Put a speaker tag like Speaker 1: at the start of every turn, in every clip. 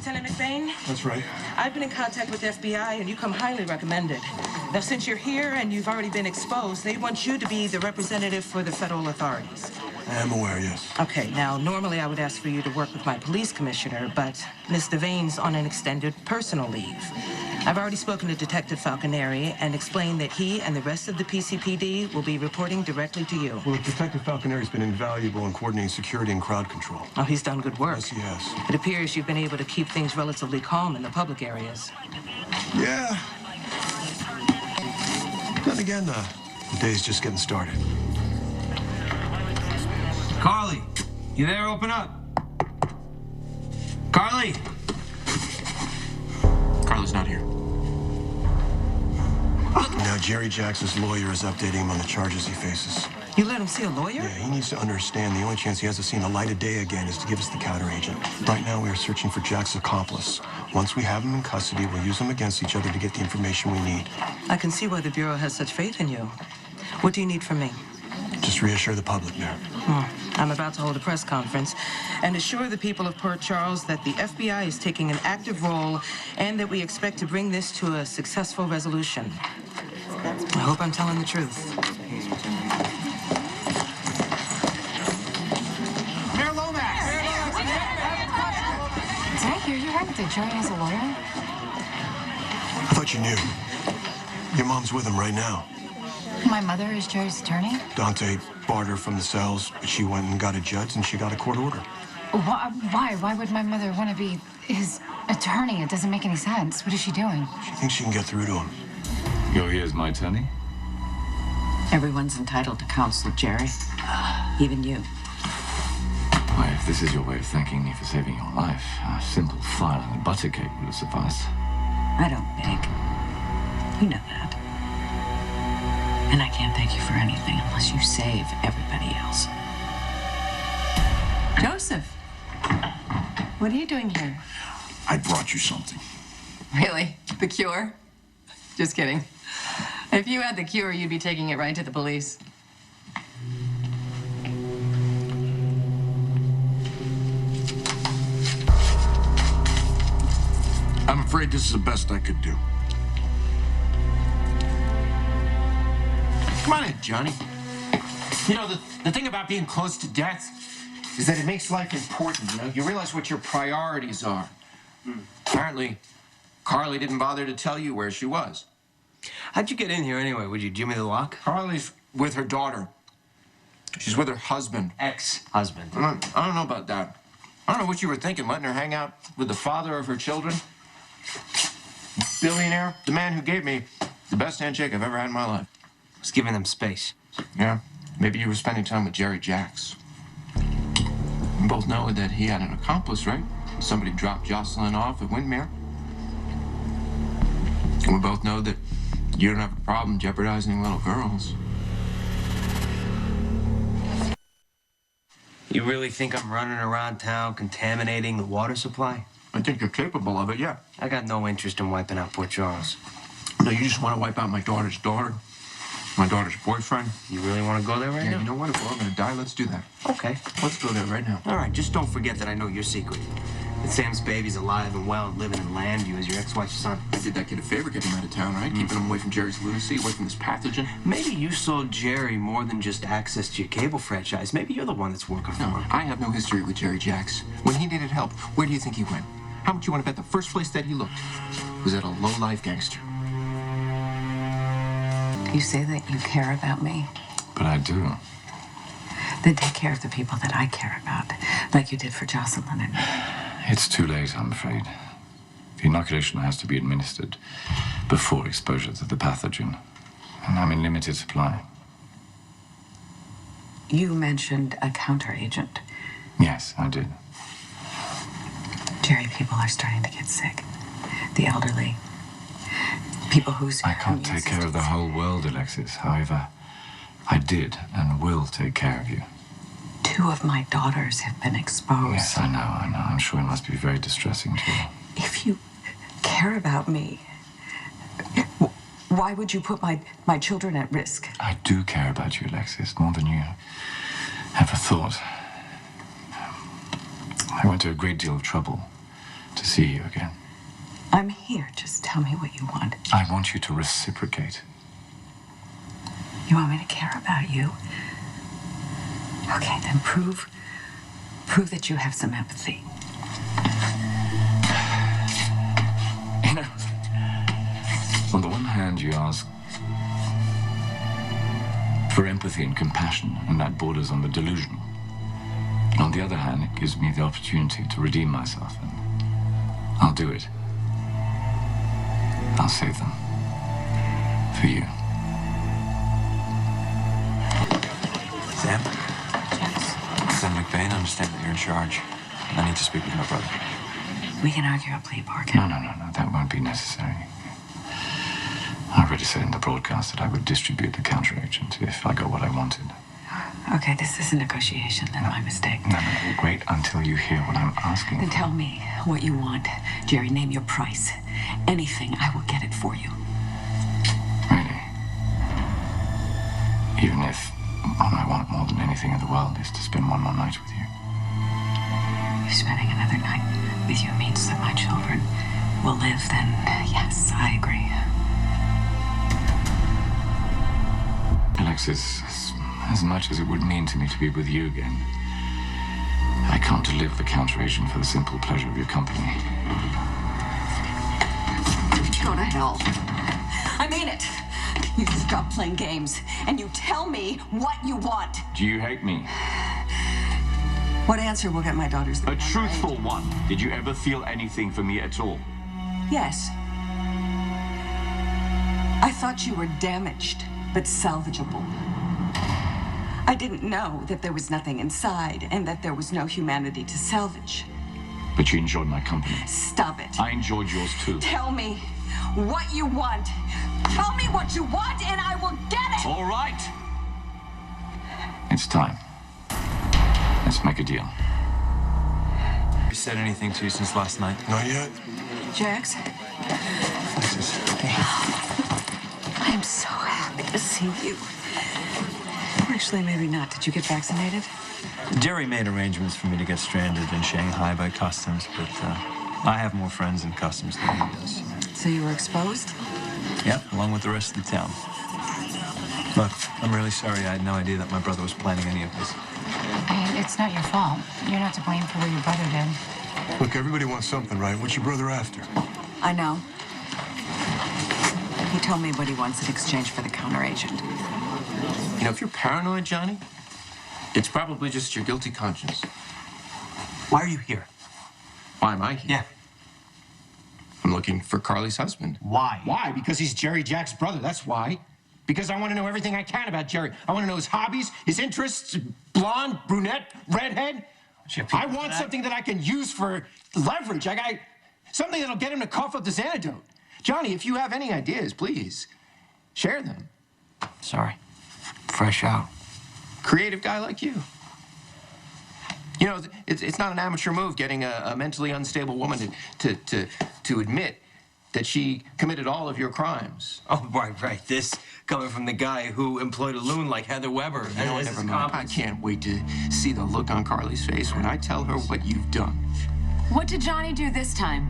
Speaker 1: Lieutenant McBain?
Speaker 2: That's right.
Speaker 1: I've been in contact with the FBI, and you come highly recommended. Now, since you're here and you've already been exposed, they want you to be the representative for the federal authorities.
Speaker 2: I am aware, yes.
Speaker 1: Okay, now, normally I would ask for you to work with my police commissioner, but Miss Devane's on an extended personal leave. I've already spoken to Detective Falconeri and explained that he and the rest of the PCPD will be reporting directly to you.
Speaker 2: Well, Detective Falconeri's been invaluable in coordinating security and crowd control.
Speaker 1: Oh, he's done good work.
Speaker 2: Yes, he has.
Speaker 1: It appears you've been able to keep things relatively calm in the public areas.
Speaker 2: Yeah. Then again, the day's just getting started.
Speaker 3: Carly, you there? Open up. Carly!
Speaker 2: Carla's not here. Now, Jerry Jackson's lawyer is updating him on the charges he faces.
Speaker 1: You let him see a lawyer?
Speaker 2: Yeah, he needs to understand the only chance he has of seeing the light of day again is to give us the counteragent. Right now, we are searching for Jack's accomplice. Once we have him in custody, we'll use them against each other to get the information we need.
Speaker 1: I can see why the Bureau has such faith in you. What do you need from me?
Speaker 2: Just reassure the public, Mayor.
Speaker 1: I'm about to hold a press conference and assure the people of Port Charles that the FBI is taking an active role and that we expect to bring this to a successful resolution. I hope I'm telling the truth.
Speaker 3: Mayor Lomax!
Speaker 4: Did I hear you right that Jerry has a lawyer?
Speaker 2: I thought you knew. Your mom's with him right now.
Speaker 4: My mother is Jerry's attorney?
Speaker 2: Dante barred her from the cells, but she went and got a judge, and she got a court order.
Speaker 4: Why? Why would my mother want to be his attorney? It doesn't make any sense. What is she doing?
Speaker 2: She thinks she can get through to him.
Speaker 5: You're here as my attorney?
Speaker 6: Everyone's entitled to counsel, Jerry. Even you.
Speaker 5: Why, if this is your way of thanking me for saving your life, a simple file and a butter cake would have sufficed.
Speaker 6: I don't beg. You know that. And I can't thank you for anything unless you save everybody else.
Speaker 7: Joseph, what are you doing here?
Speaker 8: I brought you something.
Speaker 7: Really? The cure? Just kidding. If you had the cure, you'd be taking it right to the police.
Speaker 8: I'm afraid this is the best I could do.
Speaker 3: Come on in, Johnny. You know, the thing about being close to death is that it makes life important, you know? You realize what your priorities are. Apparently, Carly didn't bother to tell you where she was.
Speaker 9: How'd you get in here anyway? Would you give me the lock?
Speaker 3: Carly's with her daughter. She's with her husband.
Speaker 9: Ex-husband.
Speaker 3: I don't know about that. I don't know what you were thinking, letting her hang out with the father of her children. Billionaire, the man who gave me the best handshake I've ever had in my life.
Speaker 9: Was giving them space.
Speaker 3: Yeah, maybe you were spending time with Jerry Jacks. We both know that he had an accomplice, right? Somebody dropped Josslyn off at Windmere. And we both know that you don't have a problem jeopardizing little girls.
Speaker 9: You really think I'm running around town contaminating the water supply?
Speaker 3: I think you're capable of it, yeah.
Speaker 9: I got no interest in wiping out Port Charles.
Speaker 3: No, you just want to wipe out my daughter's daughter, my daughter's boyfriend.
Speaker 9: You really want to go there right now?
Speaker 3: Yeah, you know what? If we're all going to die, let's do that.
Speaker 9: Okay.
Speaker 3: Let's go there right now.
Speaker 9: All right, just don't forget that I know your secret. That Sam's baby's alive and well and living in Landview as your ex-wife's son.
Speaker 3: I did that kid a favor getting him out of town, right? Keeping him away from Jerry's lunacy, away from this pathogen.
Speaker 9: Maybe you sold Jerry more than just access to your cable franchise. Maybe you're the one that's working for
Speaker 3: No,
Speaker 9: him.
Speaker 3: I have no history with Jerry Jacks. When he needed help, where do you think he went? How much you want to bet the first place that he looked was at a low-life gangster?
Speaker 6: You say that you care about me.
Speaker 5: But I do.
Speaker 6: Then take care of the people that I care about, like you did for Josslyn and me.
Speaker 5: It's too late, I'm afraid. The inoculation has to be administered before exposure to the pathogen. And I'm in limited supply.
Speaker 6: You mentioned a counteragent.
Speaker 5: Yes, I did.
Speaker 6: Jerry, people are starting to get sick. The elderly. People whose...
Speaker 5: I can't take care of the whole world, Alexis. However, I did and will take care of you.
Speaker 6: 2 of my daughters have been exposed.
Speaker 5: Yes, I know. I'm sure it must be very distressing to you.
Speaker 6: If you care about me, why would you put my children at risk?
Speaker 5: I do care about you, Alexis, more than you ever thought. I went to a great deal of trouble to see you again.
Speaker 6: I'm here. Just tell me what you want.
Speaker 5: I want you to reciprocate.
Speaker 6: You want me to care about you? Okay, then prove that you have some empathy.
Speaker 5: You know, on the one hand, you ask for empathy and compassion, and that borders on the delusional. And on the other hand, it gives me the opportunity to redeem myself, and I'll do it. I'll save them. For you.
Speaker 10: Sam? Senator McVeigh, I understand that you're in charge. I need to speak with my brother.
Speaker 6: We can argue a plea bargain.
Speaker 5: No, that won't be necessary. I already said in the broadcast that I would distribute the counteragent if I got what I wanted.
Speaker 6: Okay, this is a negotiation, then my mistake.
Speaker 5: No, wait until you hear what I'm asking
Speaker 6: Then
Speaker 5: for.
Speaker 6: tell me what you want. Jerry, name your price. Anything, I will get it for you.
Speaker 5: Really? Even if all I want more than anything in the world is to spend one more night with you.
Speaker 6: If spending another night with you means that my children will live, then yes, I agree.
Speaker 5: Alexis, as much as it would mean to me to be with you again, I can't deliver the counteragent for the simple pleasure of your company.
Speaker 6: Go to hell. I mean it. You stop playing games and you tell me what you want.
Speaker 5: Do you hate me?
Speaker 6: What answer will get my daughters the
Speaker 5: A truthful one. Did you ever feel anything for me at all?
Speaker 6: Yes. I thought you were damaged, but salvageable. I didn't know that there was nothing inside and that there was no humanity to salvage.
Speaker 5: But you enjoyed my company.
Speaker 6: Stop it.
Speaker 5: I enjoyed yours too.
Speaker 6: Tell me what you want. Tell me what you want and I will get it.
Speaker 5: All right. It's time. Let's make a deal.
Speaker 10: Have you said anything to you since last night?
Speaker 2: Not yet.
Speaker 6: Jax,
Speaker 2: Alexis, hey.
Speaker 6: I'm so happy to see you. Actually, maybe not. Did you get vaccinated?
Speaker 10: Jerry made arrangements for me to get stranded in Shanghai by customs, but I have more friends in customs than he does.
Speaker 6: So you were exposed?
Speaker 10: Yep, along with the rest of the town. Look, I'm really sorry. I had no idea that my brother was planning any of this.
Speaker 4: It's not your fault. You're not to blame for what your brother did.
Speaker 2: Look, everybody wants something, right? What's your brother after?
Speaker 6: I know. He told me what he wants in exchange for the counteragent.
Speaker 3: You know, if you're paranoid, Johnny, it's probably just your guilty conscience.
Speaker 9: Why are you here?
Speaker 3: Why am I here?
Speaker 9: Yeah.
Speaker 3: I'm looking for Carly's husband.
Speaker 9: Why?
Speaker 3: Why? Because he's Jerry Jack's brother, that's why. Because I want to know everything I can about Jerry. I want to know his hobbies, his interests, blonde, brunette, redhead. I want something that I can use for leverage. I got something that'll get him to cough up this antidote. Johnny, if you have any ideas, please share them.
Speaker 9: Sorry. Fresh out.
Speaker 3: Creative guy like you. You know, it's not an amateur move getting a mentally unstable woman to admit that she committed all of your crimes.
Speaker 9: Oh, right. This coming from the guy who employed a loon like Heather Weber.
Speaker 3: You know, never mind. I can't wait to see the look on Carly's face when I tell her what you've done.
Speaker 7: What did Johnny do this time?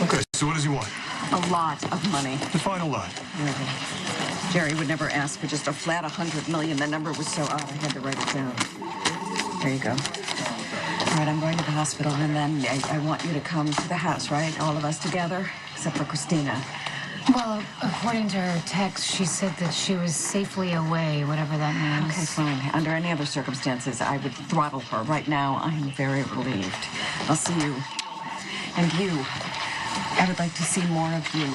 Speaker 2: Okay, so what does he want?
Speaker 6: A lot of money.
Speaker 2: Define a lot.
Speaker 6: Jerry would never ask for just a flat 100 million. The number was so odd, I had to write it down. There you go. All right, I'm going to the hospital, and then I want you to come to the house, right? All of us together, except for Christina.
Speaker 4: Well, according to her text, she said that she was safely away, whatever that means.
Speaker 6: Okay, fine. Under any other circumstances, I would throttle her. Right now, I'm very relieved. I'll see you. And you. I would like to see more of you.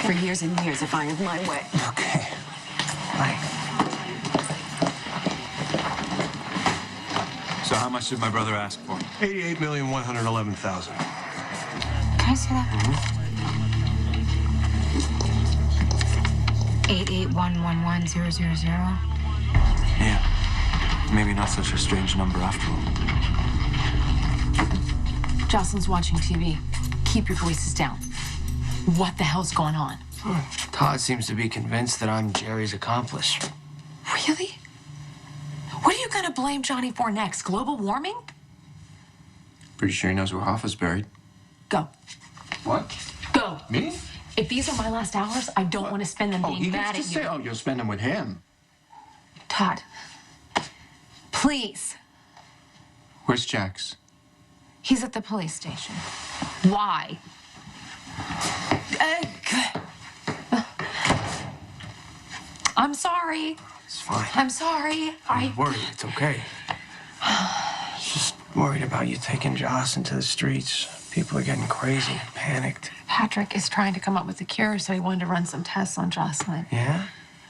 Speaker 6: For years and years, if I have my way.
Speaker 9: Okay. Bye.
Speaker 10: So how much did my brother ask for?
Speaker 2: $88,111,000.
Speaker 4: Can I see that? 88111000.
Speaker 10: Yeah. Maybe not such a strange number after all.
Speaker 7: Josslyn's watching TV. Keep your voices down. What the hell's going on?
Speaker 9: Todd seems to be convinced that I'm Jerry's accomplice.
Speaker 7: Really? What are you gonna gonna blame Johnny for next? Global warming?
Speaker 3: Pretty sure he knows where Hoffa's buried.
Speaker 7: Go.
Speaker 3: What?
Speaker 7: Go.
Speaker 3: Me?
Speaker 7: If these are my last hours, I don't want to spend them being
Speaker 3: he
Speaker 7: mad
Speaker 3: gets
Speaker 7: at
Speaker 3: to
Speaker 7: you.
Speaker 3: say, oh, you'll spend them with him.
Speaker 7: Todd, please.
Speaker 3: Where's Jax?
Speaker 7: He's at the police station. Why? I'm sorry.
Speaker 9: It's fine.
Speaker 7: I'm sorry.
Speaker 9: I'm worried. It's okay. Just worried about you taking Joss into the streets. People are getting crazy, panicked.
Speaker 7: Patrick is trying to come up with a cure, so he wanted to run some tests on Josslyn.
Speaker 9: Yeah?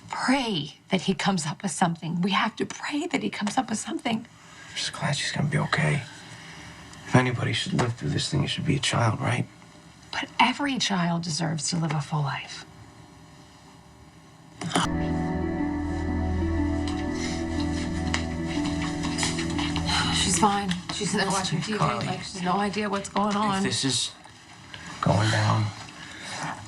Speaker 7: Pray that he comes up with something. We have to pray that he comes up with something.
Speaker 9: I'm just glad she's gonna be okay. If anybody should live through this thing, it should be a child, right?
Speaker 7: But every child deserves to live a full life. She's fine. She's there watching TV
Speaker 9: Carly.
Speaker 7: like she's no idea what's going on.
Speaker 9: If this is going down,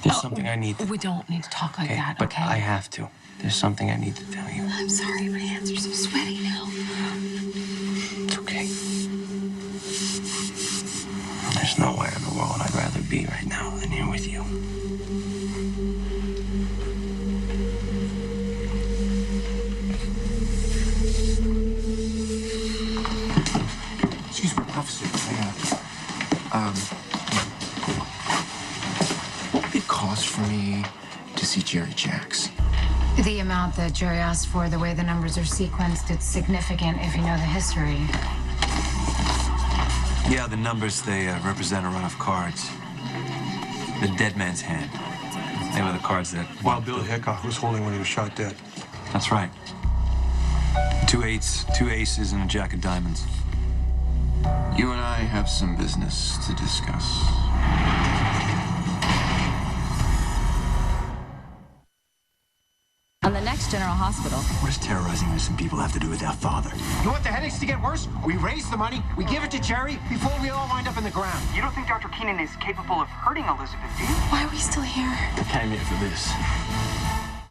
Speaker 9: there's something I need to...
Speaker 7: We don't need to talk like that,
Speaker 9: but
Speaker 7: okay?
Speaker 9: I have to. There's something I need to tell you.
Speaker 7: I'm sorry, my hands are so sweaty now.
Speaker 9: It's okay. There's nowhere in the world I'd rather be right now than here with you.
Speaker 3: Excuse me, officer. It costs for me to see Jerry Jax.
Speaker 4: The amount that Jerry asked for, the way the numbers are sequenced, it's significant if you know the history.
Speaker 10: Yeah, the numbers, they represent a run of cards. The dead man's hand. They were the cards that...
Speaker 2: Wild Bill Hickok was holding when he was shot dead.
Speaker 10: That's right. 2 eights, 2 aces, and a jack of diamonds.
Speaker 3: You and I have some business to discuss.
Speaker 6: On the next General Hospital.
Speaker 8: What does terrorizing innocent people have to do with their father?
Speaker 3: You want the headaches to get worse? We raise the money, we give it to Jerry before we all wind up in the ground.
Speaker 11: You don't think Dr. Keenan is capable of hurting Elizabeth, do you?
Speaker 7: Why are we still here?
Speaker 9: I came here for this.